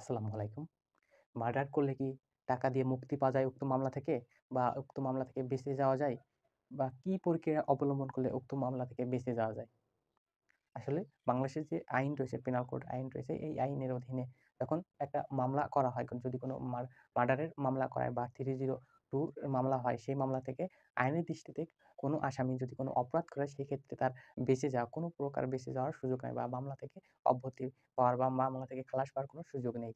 আসসালামু আলাইকুম। মার্ডার করলে কি টাকা দিয়ে মুক্তি পাওয়া যায় উক্ত মামলা থেকে? বা উক্ত মামলা থেকে বেঁচে যাওয়া যায়? বা কি প্রক্রিয়া অবলম্বন করলে উক্ত মামলা থেকে বেঁচে যাওয়া যায়? আসলে বাংলাদেশের যে আইন রয়েছে, পেনাল কোড আইন রয়েছে, এই আইনের অধীনে যখন একটা মামলা করা হয়, যদি কোনো মার্ডারের মামলা করা হয় বা 302 মামলা হয়, সেই মামলা থেকে আইনের দৃষ্টিতে কোনো আসামি যদি কোনো অপরাধ করে, সেক্ষেত্রে তার বেঁচে যাওয়া, কোনো প্রকার বেঁচে যাওয়ার সুযোগ নাই বা মামলা থেকে অব্যাহতি পাওয়ার বা মামলা থেকে খালাস পাওয়ার কোনো সুযোগ নেই।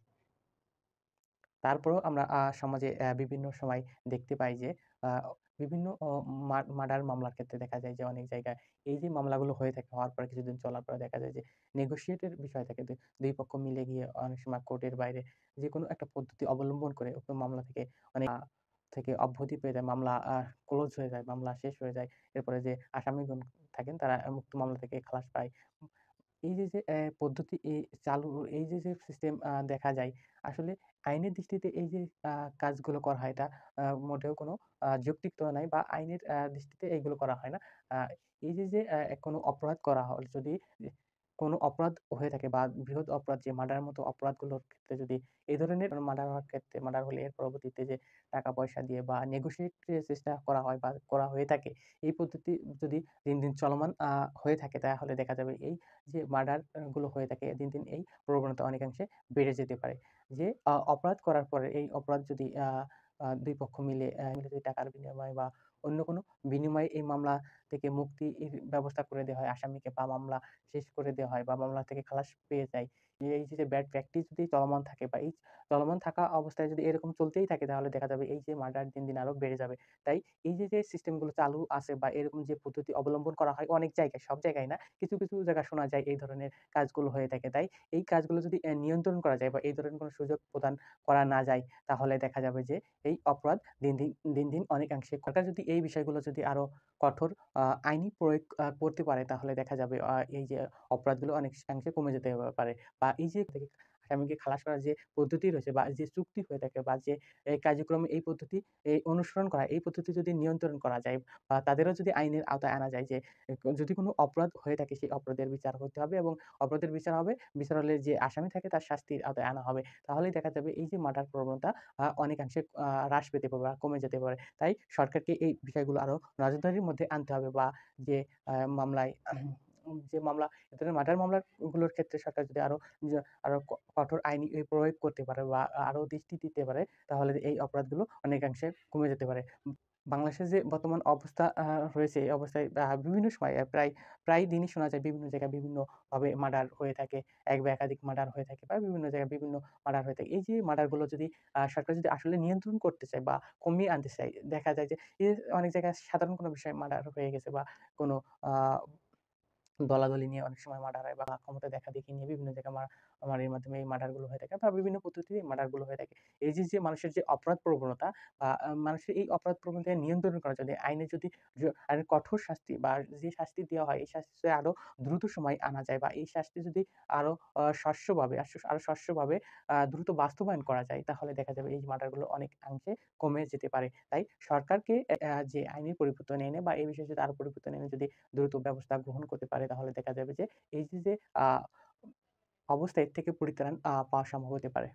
তারপরেও আমরা সমাজে বিভিন্ন সময় দেখতে পাই যে আ বিভিন্ন মার্ডার মামলার ক্ষেত্রে দেখা যায় যে অনেক জায়গায় এই যে মামলাগুলো হয়ে থাকে, হওয়ার পরে কিছুদিন চলার পরে দেখা যায় যে নেগোশিয়েটের বিষয় থাকে। ২ পক্ষ মিলে গিয়ে অনেক সময় কোর্টের বাইরে যেকোনো একটা পদ্ধতি অবলম্বন করে উক্ত মামলা থেকে অনেক থেকে অব্যাহতি পেয়ে যায়। মামলা ক্লোজ হয়ে যায়, মামলা শেষ হয়ে যায়। এরপরে যে আসামিগণ থাকেন তারা মুক্ত মামলা থেকে খালাস পায়। এই যে পদ্ধতি চালু, এই যে সিস্টেম দেখা যায়, আসলে আইনের দৃষ্টিতে এই যে আ কাজগুলো করা হয়, এটা মোটেও কোনো যৌক্তিক নাই বা আইনের দৃষ্টিতে এইগুলো করা হয় না। আ এই যে কোনো অপরাধ করা হয়, যদি এ কোনো অপরাধ হয়ে থাকে বা বৃহৎ অপরাধ যে মার্ডারের মতো অপরাধগুলোর ক্ষেত্রে, যদি এই ধরনের মার্ডার হওয়ার ক্ষেত্রে, মার্ডার হলে এর পরবর্তীতে যে টাকা-পয়সা দিয়ে বা নেগোশিয়েট এর চেষ্টা করা হয় বা করা হয়ে থাকে, এই পদ্ধতি যদি দিন, দিন চলমান হয়ে থাকে, তাহলে দেখা যাবে এই যে মার্ডার গুলো হয়ে থাকে, দিন, দিন এই প্রবণতা অনেকাংশে বেড়ে যেতে পারে। যে অপরাধ করার পরে এই অপরাধ যদি আ আ ২ পক্ষ মিলে যদি টাকার বিনিময়ে বা অন্য কোনো বিনিময়ে এই মামলা থেকে মুক্তির ব্যবস্থা করে দেওয়া হয় আসামিকে, বা মামলা শেষ করে দেওয়া হয় বা মামলা থেকে খালাস পেয়ে যায়। এই যে ব্যাড প্র্যাকটিস যদি চলমান থাকে বা এই চলমান থাকা অবস্থায় যদি এরকম চলতেই থাকে, তাহলে দেখা যাবে এই যে মার্ডার দিন, দিন আরো বেড়ে যাবে। তাই এই যে সিস্টেমগুলো চালু আছে বা এরকম যে পদ্ধতি অবলম্বন করা হয় অনেক জায়গায়, সব জায়গায় না, কিছু, কিছু জায়গায় শোনা যায় এই ধরনের কাজগুলো হয়ে থাকে। তাই এই কাজগুলো যদি নিয়ন্ত্রণ করা যায় বা এই ধরনের কোনো সুযোগ প্রদান করা না যায়, তাহলে দেখা যাবে যে এই অপরাধ দিন, দিন অনেকাংশে, সরকার যদি এই বিষয়গুলো যদি আরো কঠোর আইনি প্রয়োগ করতে পারে, তাহলে দেখা যাবে এই যে অপরাধগুলো অনেকাংশে কমে যেতে পারে। বা এই যে আসামিকে খালাস করার যে পদ্ধতি রয়েছে বা যে চুক্তি হয়ে থাকে বা যে কার্যক্রমে এই পদ্ধতি অনুসরণ করা, এই পদ্ধতি যদি নিয়ন্ত্রণ করা যায় বা তাদেরও যদি আইনের আওতায় আনা যায়, যে যদি কোনো অপরাধ হয়ে থাকে, সেই অপরাধের বিচার হতে হবে এবং অপরাধের বিচার হবে, বিচার হলে যে আসামি থাকে তার শাস্তির আওতায় আনা হবে। তাহলেই দেখা যাবে এই যে মার্ডার প্রবণতা অনেকাংশে হ্রাস পেতে পারে বা কমে যেতে পারে। তাই সরকারকে এই বিষয়গুলো আরো নজরদারির মধ্যে আনতে হবে, বা যে মামলায় যে মামলা, এ ধরনের মার্ডার মামলাগুলোর ক্ষেত্রে সরকার যদি আরো কঠোর আইনি প্রয়োগ করতে পারে বা আরো দৃষ্টি দিতে পারে, তাহলে এই অপরাধগুলো অনেকাংশে কমে যেতে পারে। বাংলাদেশের যে বর্তমান অবস্থা রয়েছে, এই অবস্থায় বিভিন্ন সময় প্রায় দিনই শোনা যায় বিভিন্ন জায়গায় বিভিন্নভাবে মার্ডার হয়ে থাকে। এক বা একাধিক মার্ডার হয়ে থাকে বা বিভিন্ন জায়গায় বিভিন্ন মার্ডার হয়ে থাকে। এই যে মার্ডারগুলো যদি সরকার যদি আসলে নিয়ন্ত্রণ করতে চায় বা কমিয়ে আনতে চায়, দেখা যায় যে অনেক জায়গায় সাধারণ কোনো বিষয়ে মার্ডার হয়ে গেছে বা কোনো আ দলাদলি নিয়ে অনেক সময় মার্ডার হয় বা ক্ষমতা দেখাদেখি নিয়ে বিভিন্ন জায়গায় মারামারির মাধ্যমে এই মার্ডার গুলো হয়ে থাকে বা বিভিন্ন পদ্ধতিতে এই মার্ডার গুলো হয়ে থাকে। এই যে মানুষের যে অপরাধ প্রবণতা বা মানুষের এই অপরাধ প্রবণতা নিয়ন্ত্রণ করা, যদি আইনে যদি আইনের কঠোর শাস্তি বা যে শাস্তি দেওয়া হয়, এই শাস্তি আরো দ্রুত সময় আনা যায় বা এই শাস্তি যদি আরো স্বচ্ছভাবে দ্রুত বাস্তবায়ন করা যায়, তাহলে দেখা যাবে এই মার্ডার গুলো অনেকাংশে কমে যেতে পারে। তাই সরকারকে যে আইনের পরিবর্তন এনে বা এই বিষয়ে যদি আরো পরিবর্তন এনে যদি দ্রুত ব্যবস্থা গ্রহণ করতে পারে, তাহলে দেখা যাবে যে এই যে আ অবস্থা, এর থেকে পরিত্রাণ পাওয়া সম্ভব হতে পারে।